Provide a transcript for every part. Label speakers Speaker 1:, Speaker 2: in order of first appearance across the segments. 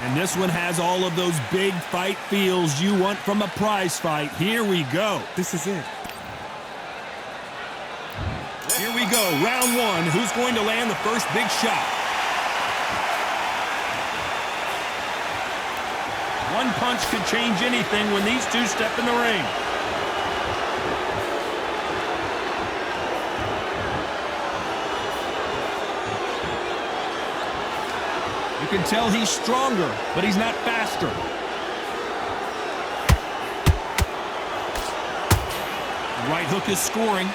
Speaker 1: And this one has all of those big fight feels you want from a prize fight. Here we go.
Speaker 2: This is it.
Speaker 1: Here we go, round one. Who's going to land the first big shot? One punch could change anything when these two step in the ring. You can tell he's stronger, but he's not faster. The right hook is scoring.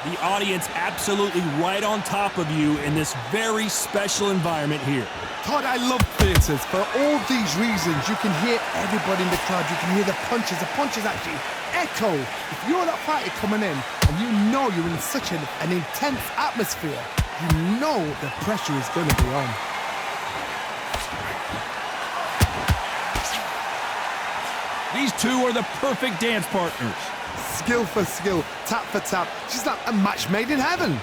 Speaker 1: The audience absolutely right on top of you in this very special environment here.
Speaker 2: Todd, I love theatres. For all these reasons, you can hear everybody in the crowd. You can hear the punches. The punches actually echo. If you're that fighter coming in and you know you're in such an intense atmosphere, you know the pressure is going to be on.
Speaker 1: These two are the perfect dance partners.
Speaker 2: Skill for skill, tap for tap. She's like a match made in heaven.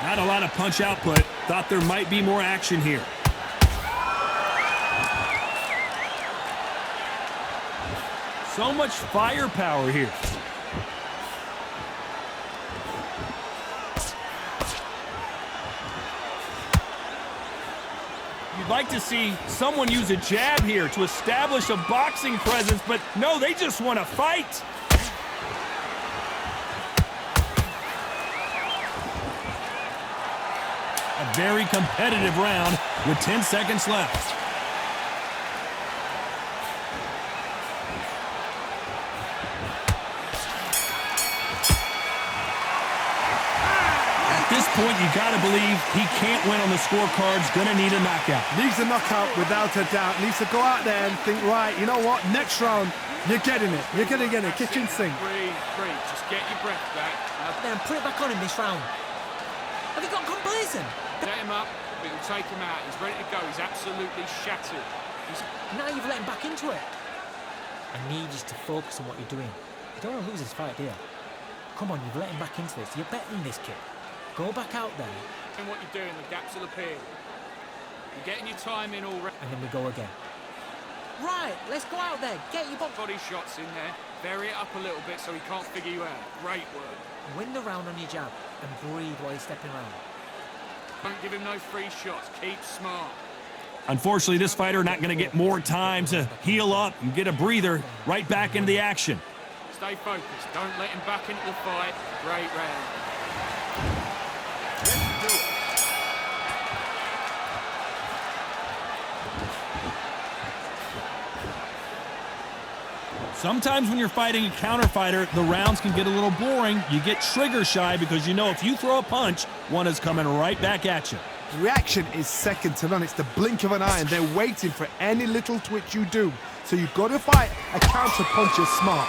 Speaker 1: Not a lot of punch output. Thought there might be more action here. So much firepower here. You'd like to see someone use a jab here to establish a boxing presence, but no, they just want to fight. A very competitive round with 10 seconds left. At this point, you got to believe he can't win on the scorecards. Gonna need a knockout.
Speaker 2: Needs a knockout without a doubt. Needs to go out there and think, right, you know what? Next round, you're getting it. You're going to get it. Kitchen sink.
Speaker 3: Breathe. Just get your breath back.
Speaker 4: Then put it back on him this round. Have you got complacent?
Speaker 3: Set him up, but it'll take him out. He's ready to go. He's absolutely shattered.
Speaker 4: Now you've let him back into it. I need you to focus on what you're doing. You don't want to lose this fight, do you? Come on, you've let him back into this. You're betting this kid. Go back out there.
Speaker 3: And what you're doing, the gaps will appear. You're getting your time in already.
Speaker 4: And then we go again. Right, let's go out there. Get your
Speaker 3: body shots in there. Vary it up a little bit so he can't figure you out. Great work.
Speaker 4: Win the round on your jab and breathe while you're stepping around.
Speaker 3: Don't give him no free shots. Keep smart.
Speaker 1: Unfortunately, this fighter not going to get more time to heal up and get a breather. Right back into the action.
Speaker 3: Stay focused. Don't let him back into the fight. Great round. Let's do it.
Speaker 1: Sometimes when you're fighting a counter fighter, the rounds can get a little boring. You get trigger shy because you know if you throw a punch, one is coming right back at you.
Speaker 2: Reaction is second to none. It's the blink of an eye, and they're waiting for any little twitch you do. So you've got to fight a counter puncher smart.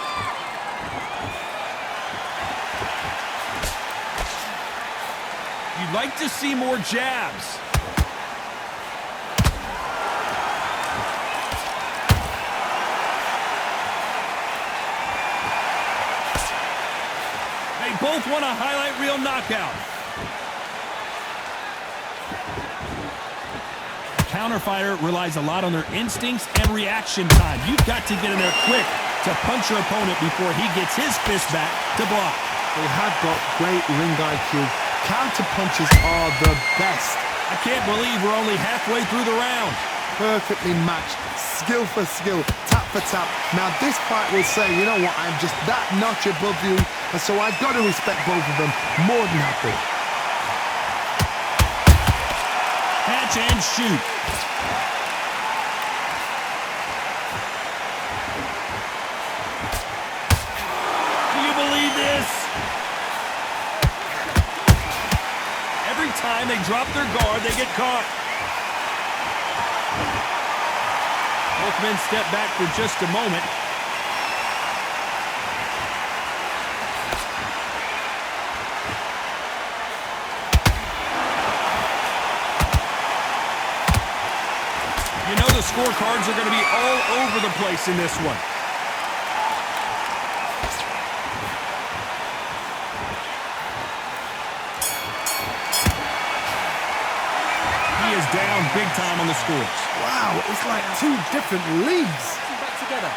Speaker 1: You'd like to see more jabs. They both want a highlight reel knockout. The counter fighter relies a lot on their instincts and reaction time. You've got to get in there quick to punch your opponent before he gets his fist back to block.
Speaker 2: They have got great ring IQ. Counter punches are the best.
Speaker 1: I can't believe we're only halfway through the round.
Speaker 2: Perfectly matched, skill for skill, tap for tap. Now this fight will say, you know what, I'm just that notch above you, and so I've got to respect both of them more than happy.
Speaker 1: Catch and shoot. Do you believe this? Every time they drop their guard, they get caught. Both men step back for just a moment. You know the scorecards are going to be all over the place in this one. He is down big time on the scores.
Speaker 2: Wow, it's like two different leagues.
Speaker 4: Back together.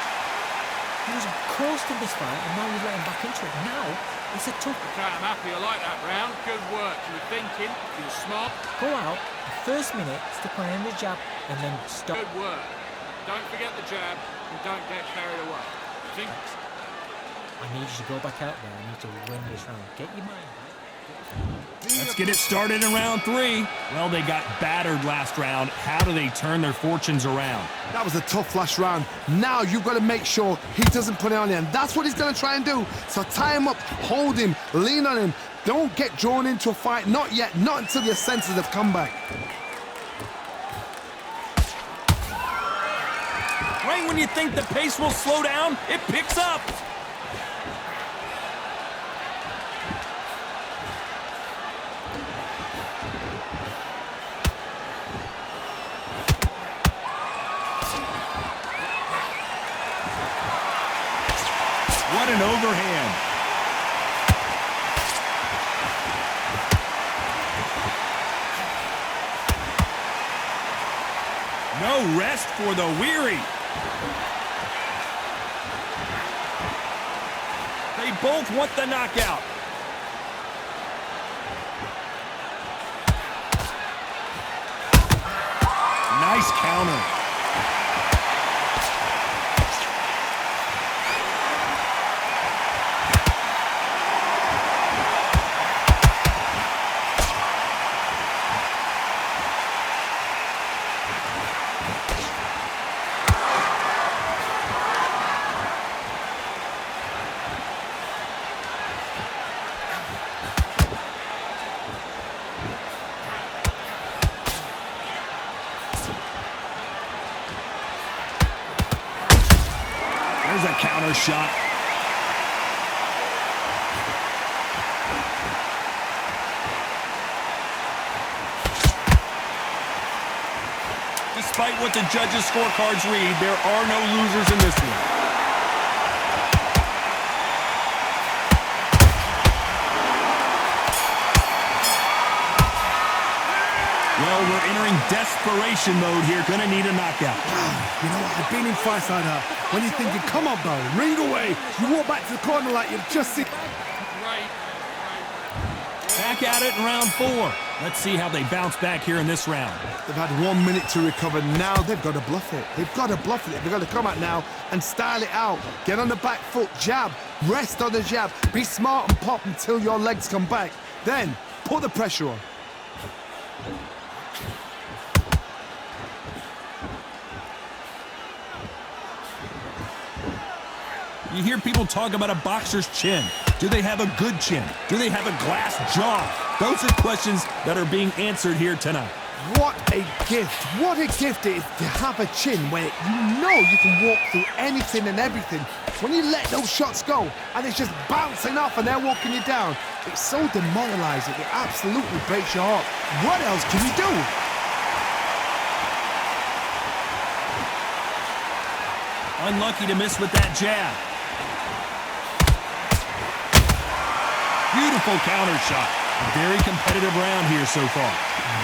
Speaker 4: He was close to this fight, and now you're letting back into it. Now, it's a tough...
Speaker 3: Okay, I'm happy. I like that round. Good work. You were thinking. You were smart.
Speaker 4: Go out, the first minute, stick on the jab, and then stop.
Speaker 3: Good work. Don't forget the jab, and don't get carried away. Think.
Speaker 4: I need you to go back out there. I need to win this round. Get your mind right.
Speaker 1: Let's get it started in round 3. Well, they got battered last round. How do they turn their fortunes around?
Speaker 2: That was a tough last round. Now you've got to make sure he doesn't put it on you, and that's what he's going to try and do. So tie him up, hold him, lean on him. Don't get drawn into a fight. Not yet. Not until your senses have come back.
Speaker 1: Right when you think the pace will slow down, it picks up. What an overhand. No rest for the weary. They both want the knockout. Nice counter. There's a counter shot. Despite what the judges' scorecards read, there are no losers in this one. Well, we're entering desperation mode here. Gonna need a knockout.
Speaker 2: You know what? I've been in fights like that. When you're thinking, come on, bro, ring away. You walk back to the corner like you've just seen.
Speaker 3: Great.
Speaker 1: Back at it in round 4. Let's see how they bounce back here in this round.
Speaker 2: They've had 1 minute to recover. Now they've got to bluff it. They've got to bluff it. They've got to come out now and style it out. Get on the back foot, jab, rest on the jab. Be smart and pop until your legs come back. Then put the pressure on.
Speaker 1: You hear people talk about a boxer's chin. Do they have a good chin? Do they have a glass jaw? Those are questions that are being answered here tonight.
Speaker 2: What a gift. What a gift it is to have a chin where you know you can walk through anything and everything. When you let those shots go and it's just bouncing off and they're walking you down, it's so demoralizing. It absolutely breaks your heart. What else can you do?
Speaker 1: Unlucky to miss with that jab. Beautiful counter shot. A very competitive round here so far.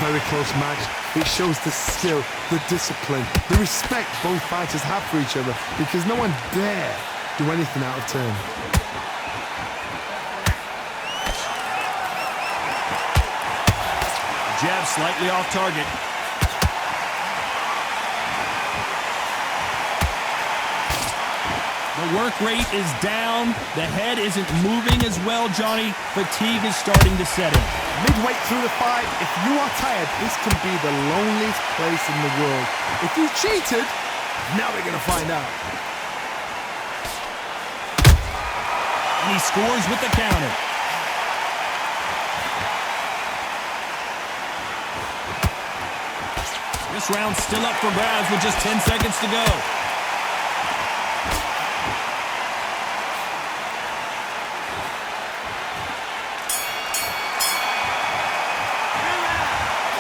Speaker 2: Very close match. It shows the skill, the discipline, the respect both fighters have for each other because no one dare do anything out of turn.
Speaker 1: Jab slightly off target. The work rate is down. The head isn't moving as well, Johnny. Fatigue is starting to set in.
Speaker 2: Midway through the fight, if you are tired, this can be the loneliest place in the world. If you cheated, now we're going to find out.
Speaker 1: And he scores with the counter. This round's still up for grabs with just 10 seconds to go.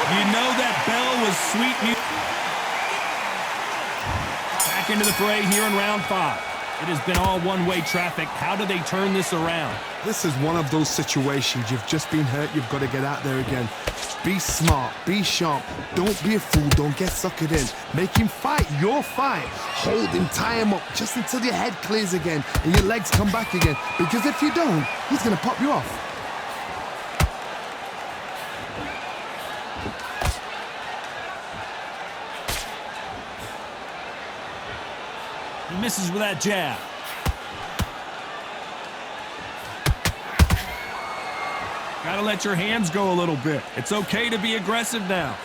Speaker 1: You know that bell was sweet music. back into the fray here in round 5. It has been all one-way traffic. How do they turn this around?
Speaker 2: This is one of those situations. You've just been hurt. You've got to get out there again. Be smart. Be sharp. Don't be a fool. Don't get suckered in. Make him fight your fight. Hold him. Tie him up just until your head clears again and your legs come back again. Because if you don't, he's going to pop you off.
Speaker 1: He misses with that jab. Gotta let your hands go a little bit. It's okay to be aggressive now.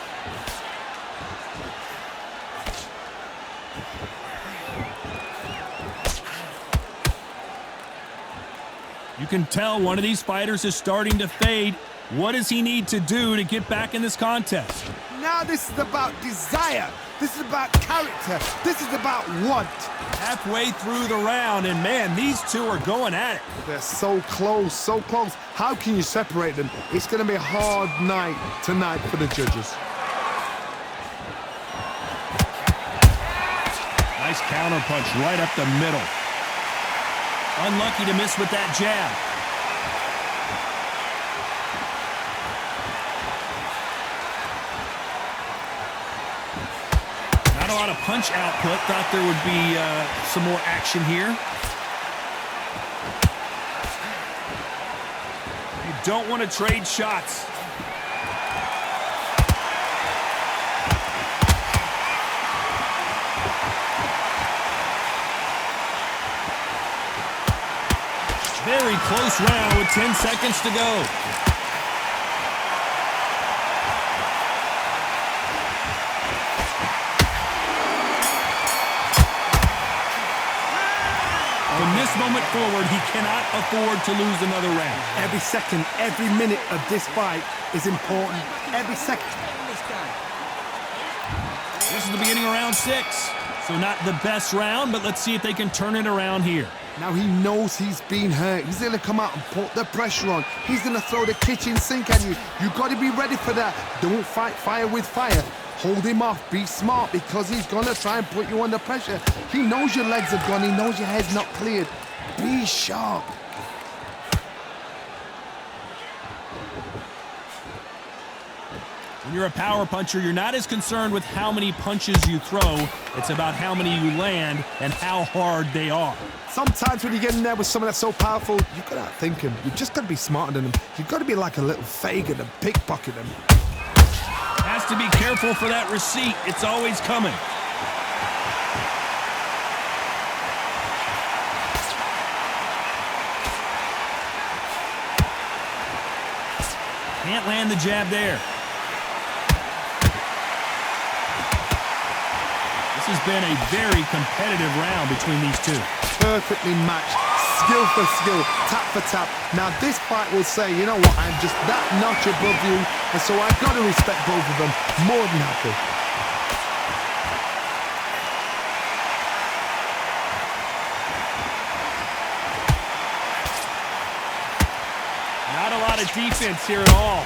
Speaker 1: You can tell one of these fighters is starting to fade. What does he need to do to get back in this contest?
Speaker 2: Now this is about desire. This is about character. This is about want.
Speaker 1: Halfway through the round, and man, these two are going at it.
Speaker 2: They're so close, so close. How can you separate them? It's going to be a hard night tonight for the judges.
Speaker 1: Nice counter punch right up the middle. Unlucky to miss with that jab. Not a lot of punch output. Thought there would be some more action here. You don't want to trade shots. Very close round with 10 seconds to go. From this moment forward, he cannot afford to lose another round.
Speaker 2: Every second, every minute of this fight is important. Every second.
Speaker 1: This is the beginning of round 6. So not the best round, but let's see if they can turn it around here.
Speaker 2: Now he knows he's been hurt. He's going to come out and put the pressure on. He's going to throw the kitchen sink at you. You've got to be ready for that. Don't fight fire with fire. Hold him off. Be smart because he's going to try and put you under pressure. He knows your legs are gone. He knows your head's not cleared. Be sharp.
Speaker 1: When you're a power puncher, you're not as concerned with how many punches you throw. It's about how many you land and how hard they are.
Speaker 2: Sometimes when you get in there with someone that's so powerful, you've got to outthink him. You've just got to be smarter than him. You've got to be like a little Fagin and pickpocket him.
Speaker 1: Has to be careful for that receipt. It's always coming. Can't land the jab there. This has been a very competitive round between these two.
Speaker 2: Perfectly matched, skill for skill, tap for tap. Now this fight will say, you know what, I'm just that notch above you, and so I've got to respect both of them. More than happy.
Speaker 1: Not a lot of defense here at all.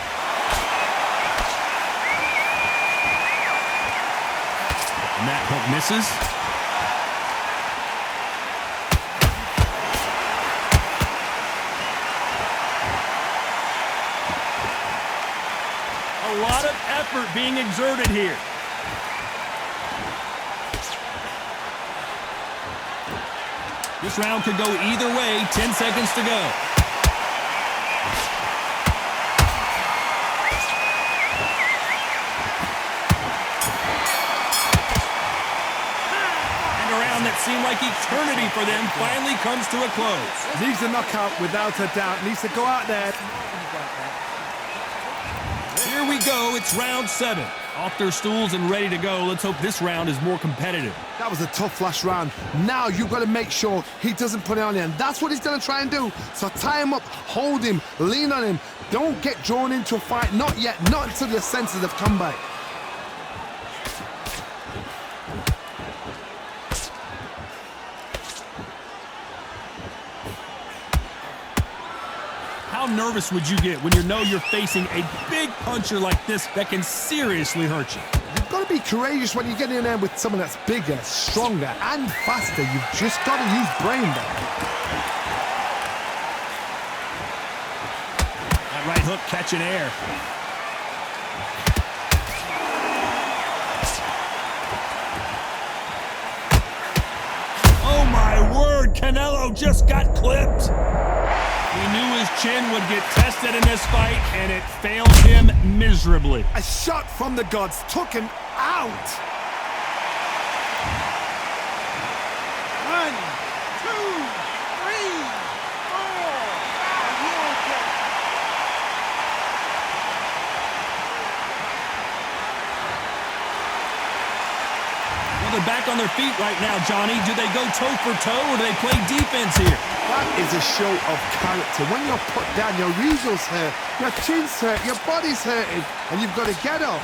Speaker 1: And that hook misses. A lot of effort being exerted here. This round could go either way. 10 seconds to go. That seemed like eternity for them finally comes to a close.
Speaker 2: Needs a knockout without a doubt. Needs to go out there.
Speaker 1: Here we go. It's round 7. Off their stools and ready to go. Let's hope this round is more competitive.
Speaker 2: That was a tough last round. Now you've got to make sure he doesn't put it on you, and that's what he's going to try and do. So tie him up, hold him, lean on him. Don't get drawn into a fight. Not yet. Not until your senses have come back.
Speaker 1: How nervous would you get when you know you're facing a big puncher like this that can seriously hurt you?
Speaker 2: You've got to be courageous when you get in there with someone that's bigger, stronger, and faster. You've just got to use brain there.
Speaker 1: That right hook catching air. Oh my word, Canelo just got clipped. He knew his chin would get tested in this fight, and it failed him miserably.
Speaker 2: A shot from the gods took him out.
Speaker 3: 1, 2, 3, 4. Are you okay?
Speaker 1: Well, they're back on their feet right now, Johnny. Do they go toe for toe, or do they play defense here?
Speaker 2: That is a show of character. When you're put down, your results hurt, your chin's hurt, your body's hurting, and you've got to get up,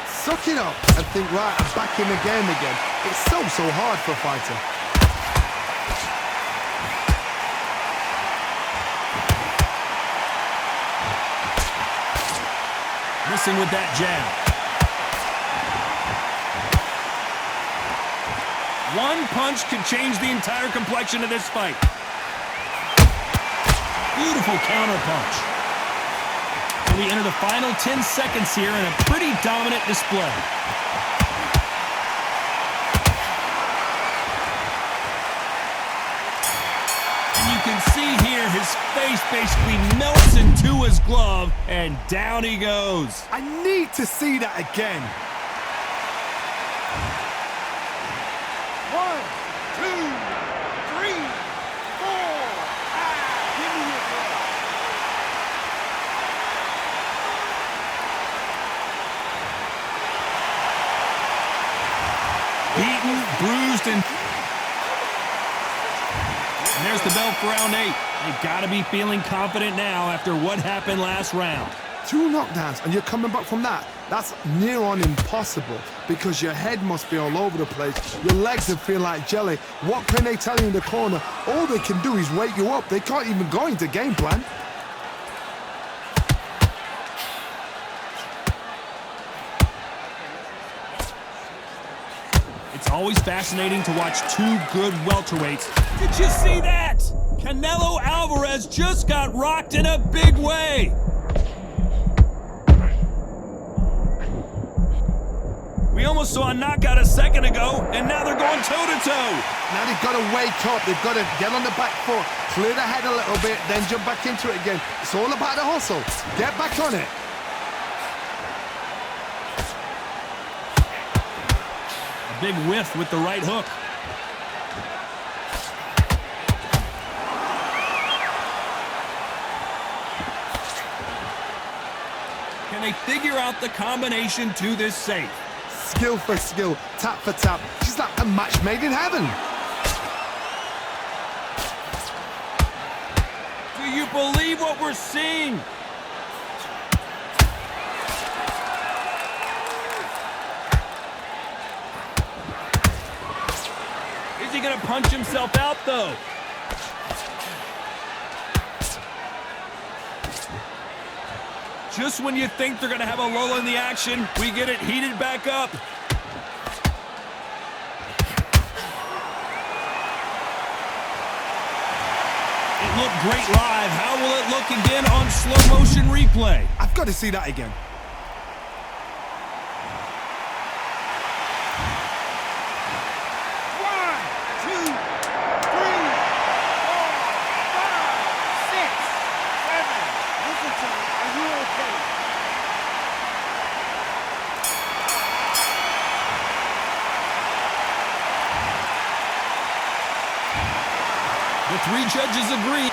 Speaker 2: suck it up, and think, right, I'm back in the game again. It's so hard for a fighter.
Speaker 1: Missing with that jab. One punch could change the entire complexion of this fight. Beautiful counter punch. And we enter the final 10 seconds here in a pretty dominant display. And you can see here his face basically melts into his glove, and down he goes.
Speaker 2: I need to see that again.
Speaker 3: 1, 2, 3, 4. Give me your breath.
Speaker 1: Beaten, bruised, and there's the bell for round 8. They've got to be feeling confident now after what happened last round.
Speaker 2: 2 knockdowns and you're coming back from that. That's near on impossible because your head must be all over the place. Your legs will feel like jelly. What can they tell you in the corner? All they can do is wake you up. They can't even go into game plan.
Speaker 1: It's always fascinating to watch 2 good welterweights. Did you see that? Canelo Alvarez just got rocked in a big way. We almost saw a knockout a second ago, and now they're going toe-to-toe.
Speaker 2: Now they've got to wake up. They've got to get on the back foot, clear the head a little bit, then jump back into it again. It's all about the hustle. Get back on it.
Speaker 1: A big whiff with the right hook. Can they figure out the combination to this safe?
Speaker 2: Skill for skill, tap for tap. She's like a match made in heaven.
Speaker 1: Do you believe what we're seeing? Is he going to punch himself out, though? Just when you think they're going to have a lull in the action, we get it heated back up. It looked great live. How will it look again on slow motion replay?
Speaker 2: I've got to see that again.
Speaker 1: The 3 judges agree.